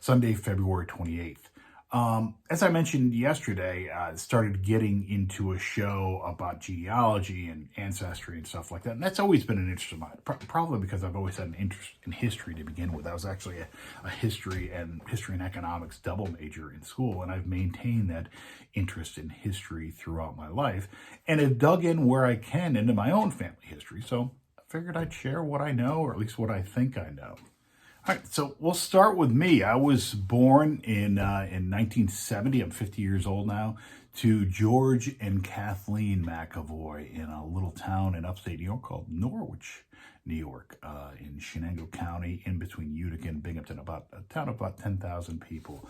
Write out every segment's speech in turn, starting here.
Sunday, February 28th. As I mentioned yesterday, I started getting into a show about genealogy and ancestry and stuff like that. And that's always been an interest of mine, probably because I've always had an interest in history to begin with. I was actually a history and economics double major in school, and I've maintained that interest in history throughout my life and have dug in where I can into my own family history. So I figured I'd share what I know, or at least what I think I know. All right, so we'll start with me. I was born in 1970. I'm 50 years old now, to George and Kathleen Mcavoy in a little town in upstate New York called Norwich, New York, in Shenango County, in between Utica and Binghamton, about a town of about 10,000 people.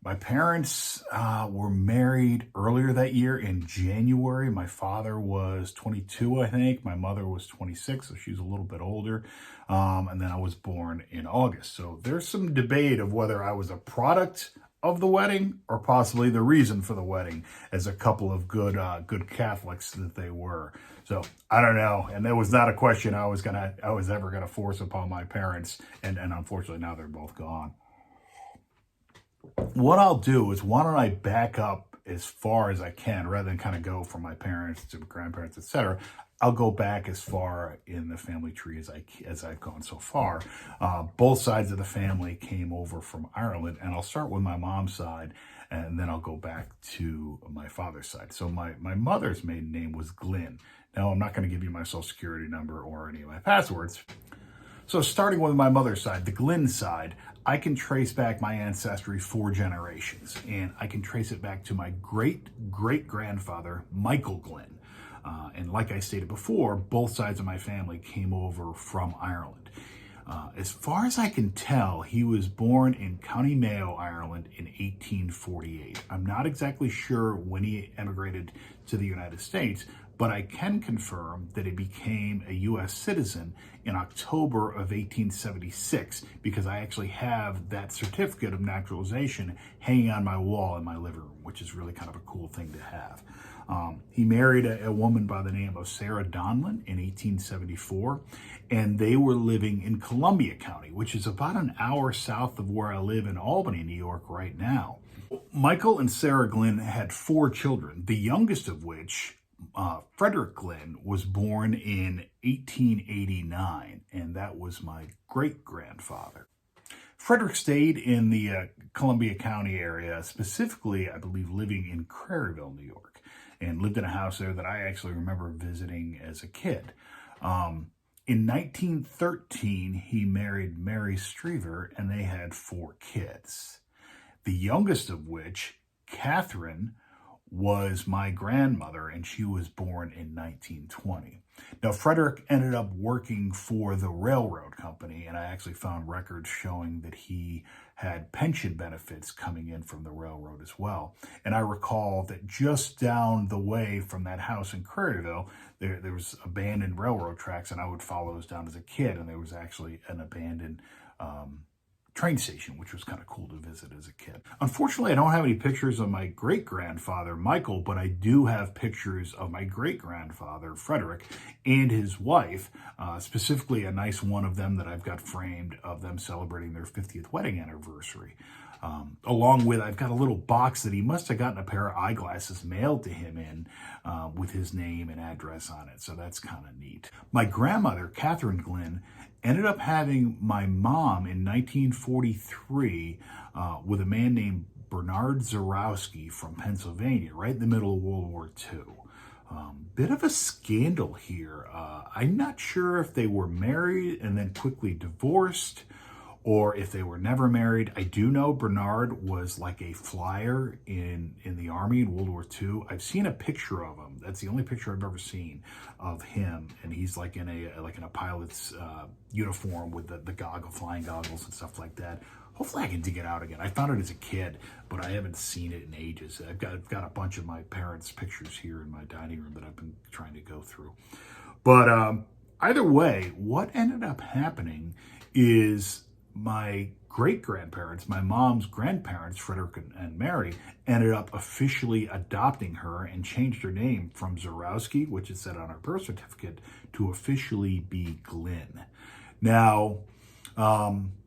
My parents were married earlier that year in January. My father was 22, I think. My mother was 26, so she was a little bit older. And then I was born in August. So there's some debate of whether I was a product of the wedding or possibly the reason for the wedding, as a couple of good Catholics that they were. So I don't know. And that was not a question I was ever gonna force upon my parents. And unfortunately now they're both gone. What I'll do is, why don't I back up as far as I can, rather than kind of go from my parents to grandparents, etc. I'll go back as far in the family tree as I've gone so far. Both sides of the family came over from Ireland, and I'll start with my mom's side, and then I'll go back to my father's side. So my mother's maiden name was Glynn. Now, I'm not going to give you my social security number or any of my passwords. So starting with my mother's side, the Glynn side, I can trace back my ancestry 4 generations, and I can trace it back to my great-great-grandfather, Michael Glynn. And like I stated before, both sides of my family came over from Ireland. As far as I can tell, he was born in County Mayo, Ireland in 1848. I'm not exactly sure when he emigrated to the United States, but I can confirm that he became a U.S. citizen in October of 1876, because I actually have that certificate of naturalization hanging on my wall in my living room, which is really kind of a cool thing to have. He married a woman by the name of Sarah Donlin in 1874, and they were living in Columbia County, which is about an hour south of where I live in Albany, New York right now. Michael and Sarah Glynn had 4 children, the youngest of which, Frederick Glynn, was born in 1889, and that was my great-grandfather. Frederick stayed in the Columbia County area, specifically, I believe, living in Craryville, New York, and lived in a house there that I actually remember visiting as a kid. In 1913, he married Mary Streever, and they had 4 kids, the youngest of which, Catherine, was my grandmother, and she was born in 1920. Now, Frederick ended up working for the railroad company, and I actually found records showing that he had pension benefits coming in from the railroad as well. And I recall that just down the way from that house in Craryville, there was abandoned railroad tracks, and I would follow those down as a kid, and there was actually an abandoned train station, which was kind of cool to visit as a kid. Unfortunately, I don't have any pictures of my great-grandfather, Michael, but I do have pictures of my great-grandfather, Frederick, and his wife, specifically a nice one of them that I've got framed of them celebrating their 50th wedding anniversary. Along with, I've got a little box that he must have gotten a pair of eyeglasses mailed to him in with his name and address on it, so that's kind of neat. My grandmother, Catherine Glynn, ended up having my mom in 1943 with a man named Bernard Zorowski from Pennsylvania, right in the middle of World War II. Bit of a scandal here. I'm not sure if they were married and then quickly divorced, or if they were never married. I do know Bernard was like a flyer in the Army in World War II. I've seen a picture of him. That's the only picture I've ever seen of him. And he's like in a pilot's uniform with the flying goggles and stuff like that. Hopefully I can dig it out again. I found it as a kid, but I haven't seen it in ages. I've got a bunch of my parents' pictures here in my dining room that I've been trying to go through. But either way, what ended up happening is my great-grandparents, my mom's grandparents, Frederick and Mary, ended up officially adopting her and changed her name from Zorowski, which is said on her birth certificate, to officially be Glynn. Now,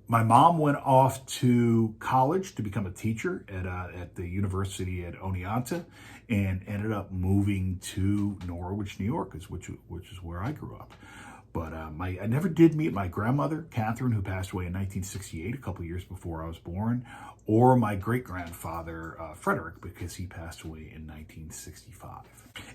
My mom went off to college to become a teacher at the university at Oneonta, and ended up moving to Norwich, New York, which is where I grew up. But I never did meet my grandmother, Catherine, who passed away in 1968, a couple years before I was born, or my great-grandfather, Frederick, because he passed away in 1965.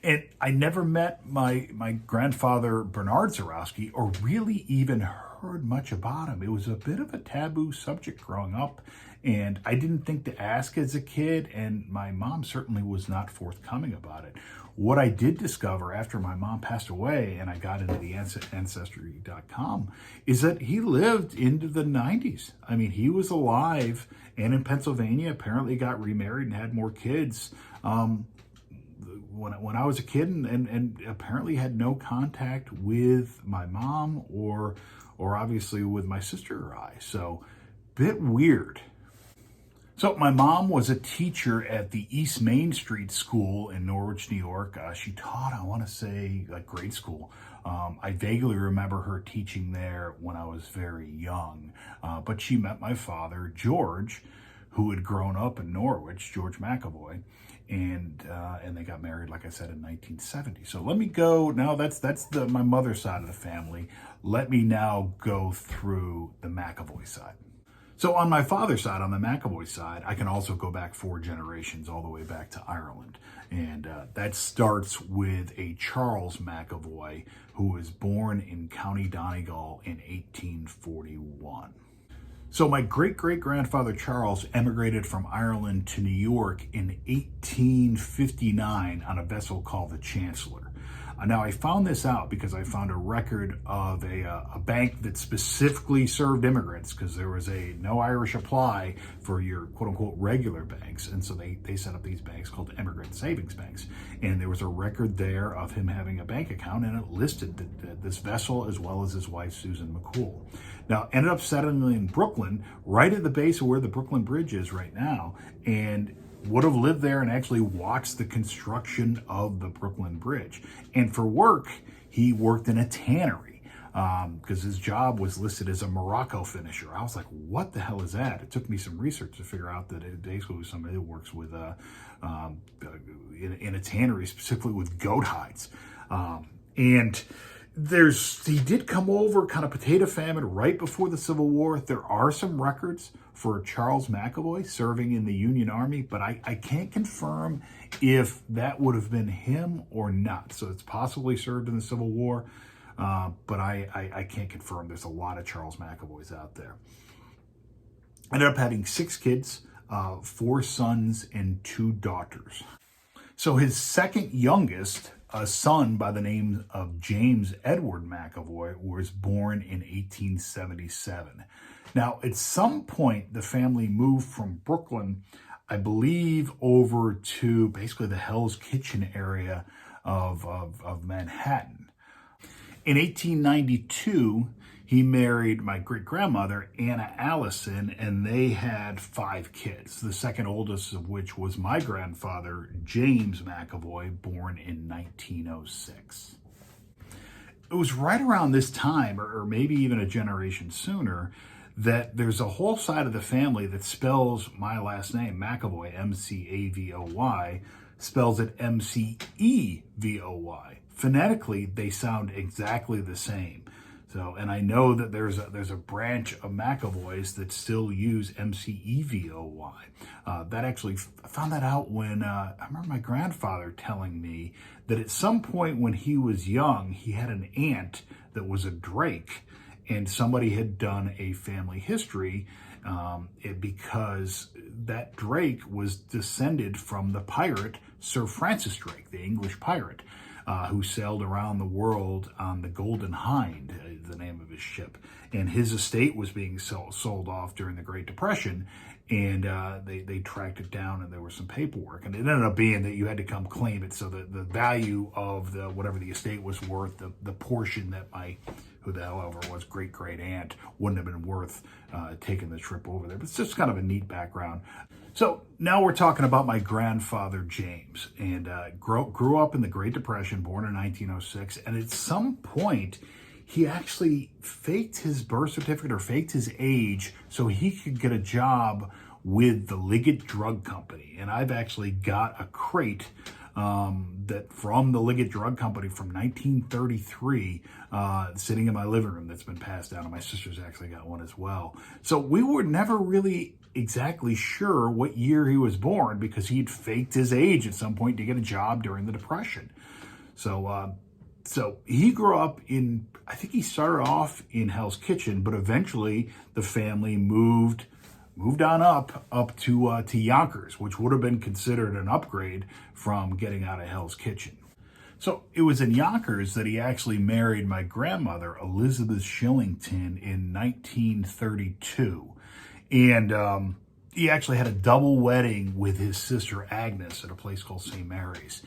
And I never met my grandfather, Bernard Zorowski, or really even heard much about him. It was a bit of a taboo subject growing up, and I didn't think to ask as a kid, and my mom certainly was not forthcoming about it. What I did discover after my mom passed away and I got into the Ancestry.com is that he lived into the 90s. I mean, he was alive and in Pennsylvania, apparently got remarried and had more kids when I was a kid, and apparently had no contact with my mom or obviously with my sister or I. So, bit weird. So my mom was a teacher at the East Main Street School in Norwich, New York. She taught, I want to say, like grade school. I vaguely remember her teaching there when I was very young. But she met my father, George, who had grown up in Norwich, George Mcavoy, and they got married, like I said, in 1970. So let me go now. That's my mother's side of the family. Let me now go through the Mcavoy side. So on my father's side, on the Mcavoy side, I can also go back 4 generations all the way back to Ireland. And that starts with a Charles Mcavoy, who was born in County Donegal in 1841. So my great-great-grandfather Charles emigrated from Ireland to New York in 1859 on a vessel called the Chancellor. Now, I found this out because I found a record of a bank that specifically served immigrants, because there was a no Irish apply for your quote-unquote regular banks. And so they set up these banks called immigrant savings banks. And there was a record there of him having a bank account, and it listed this vessel as well as his wife, Susan McCool. Now, ended up settling in Brooklyn, right at the base of where the Brooklyn Bridge is right now, and would have lived there and actually watched the construction of the Brooklyn Bridge. And for work, he worked in a tannery because his job was listed as a Morocco finisher. I was like, what the hell is that? It took me some research to figure out that it basically was somebody that works with in a tannery, specifically with goat hides. And he did come over kind of potato famine right before the Civil War. There are some records for Charles Mcavoy serving in the Union Army, but I can't confirm if that would have been him or not. So it's possibly served in the Civil War, but I can't confirm. There's a lot of Charles Mcavoys out there. Ended up having 6 kids, 4 sons and 2 daughters. So his second youngest, a son by the name of James Edward Mcavoy, was born in 1877. Now, at some point, the family moved from Brooklyn, I believe, over to basically the Hell's Kitchen area of Manhattan. In 1892, he married my great-grandmother, Anna Allison, and they had 5 kids, the second oldest of which was my grandfather, James Mcavoy, born in 1906. It was right around this time, or maybe even a generation sooner, that there's a whole side of the family that spells my last name, Mcavoy, M-C-A-V-O-Y, spells it M-C-E-V-O-Y. Phonetically, they sound exactly the same. So, and I know that there's a branch of McAvoys that still use M-C-E-V-O-Y. That actually, I found that out when I remember my grandfather telling me that at some point when he was young, he had an aunt that was a Drake, and somebody had done a family history because that Drake was descended from the pirate Sir Francis Drake, the English pirate, who sailed around the world on the Golden Hind, the name of his ship. And his estate was being sold off during the Great Depression, and they tracked it down, and there was some paperwork. And it ended up being that you had to come claim it, so that the value of whatever the estate was worth, the portion that who the hell ever was, great-great-aunt, wouldn't have been worth taking the trip over there. But it's just kind of a neat background. So now we're talking about my grandfather, James, and grew up in the Great Depression, born in 1906. And at some point, he actually faked his birth certificate or faked his age so he could get a job with the Liggett Drug Company. And I've actually got a crate that from the Liggett Drug Company from 1933 sitting in my living room that's been passed down, and my sister's actually got one as well. So we were never really exactly sure what year he was born because he'd faked his age at some point to get a job during the Depression. So he grew up in, I think he started off in Hell's Kitchen, but eventually the family moved on up to Yonkers, which would have been considered an upgrade from getting out of Hell's Kitchen. So it was in Yonkers that he actually married my grandmother, Elizabeth Shillington, in 1932. And he actually had a double wedding with his sister Agnes at a place called St. Mary's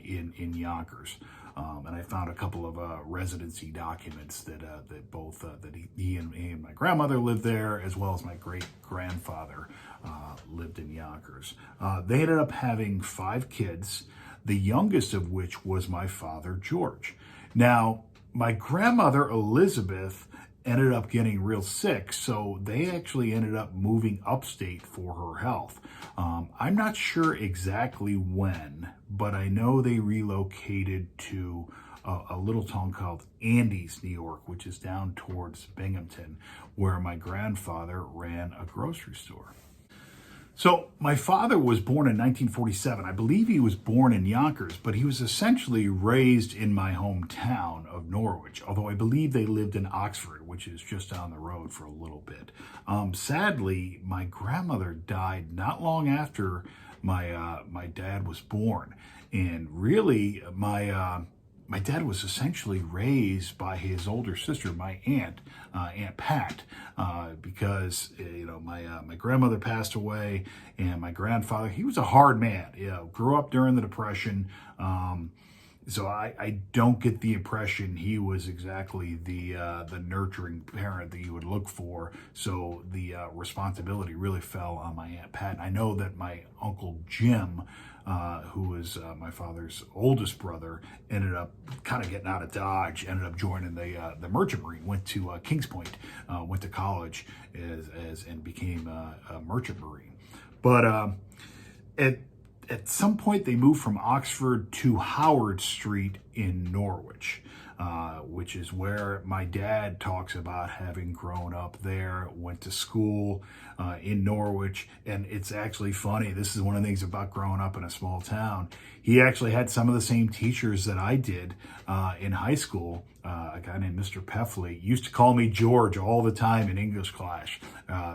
in Yonkers. And I found a couple of residency documents that he and my grandmother lived there, as well as my great-grandfather lived in Yonkers. They ended up having 5 kids, the youngest of which was my father, George. Now, my grandmother, Elizabeth, ended up getting real sick, so they actually ended up moving upstate for her health. I'm not sure exactly when, but I know they relocated to a little town called Andes, New York, which is down towards Binghamton, where my grandfather ran a grocery store. So my father was born in 1947. I believe he was born in Yonkers, but he was essentially raised in my hometown of Norwich, although I believe they lived in Oxford, which is just down the road for a little bit. Sadly, my grandmother died not long after my dad was born. And really, my dad was essentially raised by his older sister, my Aunt Pat, because my grandmother passed away, and my grandfather, he was a hard man. Grew up during the Depression, so I don't get the impression he was exactly the nurturing parent that you would look for. So the responsibility really fell on my Aunt Pat. And I know that my Uncle Jim, who was my father's oldest brother, ended up kind of getting out of Dodge, ended up joining the Merchant Marine, went to Kings Point, went to college and became a Merchant Marine. But at some point they moved from Oxford to Howard Street in Norwich, which is where my dad talks about having grown up there, went to school in Norwich. And it's actually funny. This is one of the things about growing up in a small town. He actually had some of the same teachers that I did in high school. A guy named Mr. Peffley used to call me George all the time in English class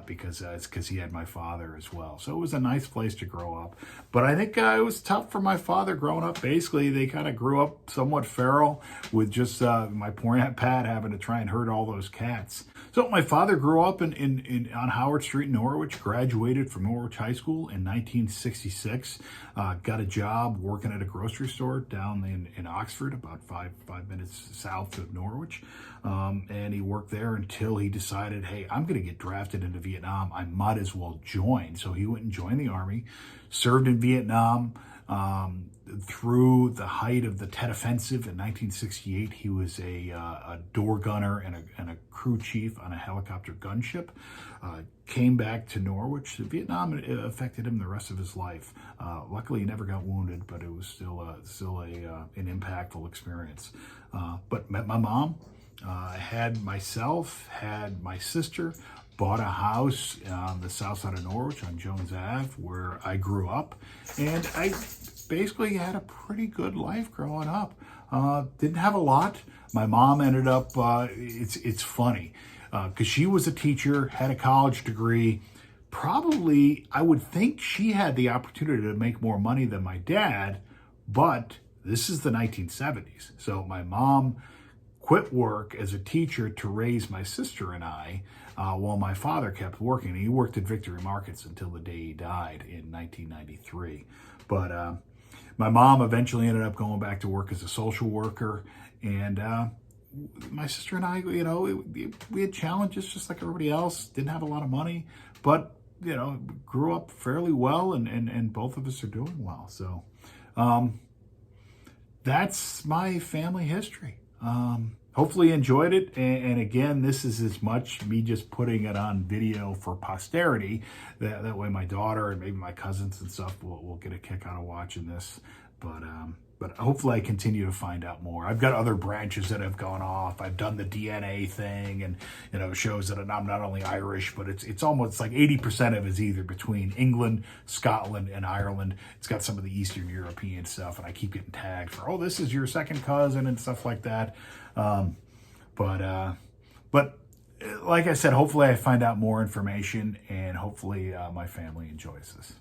because he had my father as well. So it was a nice place to grow up. But I think it was tough for my father growing up. Basically, they kind of grew up somewhat feral with just my poor Aunt Pat having to try and herd all those cats. So my father grew up on Howard Street in Norwich, graduated from Norwich High School in 1966, got a job working at a grocery store down in Oxford, about five minutes south of Norwich. And he worked there until he decided, hey, I'm going to get drafted into Vietnam. I might as well join. So he went and joined the Army, served in Vietnam. Through the height of the Tet Offensive in 1968, he was a door gunner and a crew chief on a helicopter gunship. Came back to Norwich. Vietnam affected him the rest of his life. Luckily, he never got wounded, but it was still an impactful experience. But met my mom, had myself, had my sister, bought a house on the south side of Norwich on Jones Ave, where I grew up, and I basically had a pretty good life growing up. Didn't have a lot. My mom ended up, it's funny, because she was a teacher, had a college degree. Probably, I would think she had the opportunity to make more money than my dad, but this is the 1970s. So my mom quit work as a teacher to raise my sister and I, while my father kept working. He worked at Victory Markets until the day he died in 1993. But my mom eventually ended up going back to work as a social worker. And my sister and I, we had challenges just like everybody else. Didn't have a lot of money, but, grew up fairly well, and both of us are doing well. So that's my family history. hopefully you enjoyed it. And again, this is as much me just putting it on video for posterity. That way my daughter and maybe my cousins and stuff will get a kick out of watching this. But hopefully I continue to find out more. I've got other branches that have gone off. I've done the DNA thing, and it shows that I'm not only Irish, but it's almost like 80% of it is either between England, Scotland, and Ireland. It's got some of the Eastern European stuff, and I keep getting tagged for, oh, this is your second cousin and stuff like that. But like I said, hopefully I find out more information, and hopefully my family enjoys this.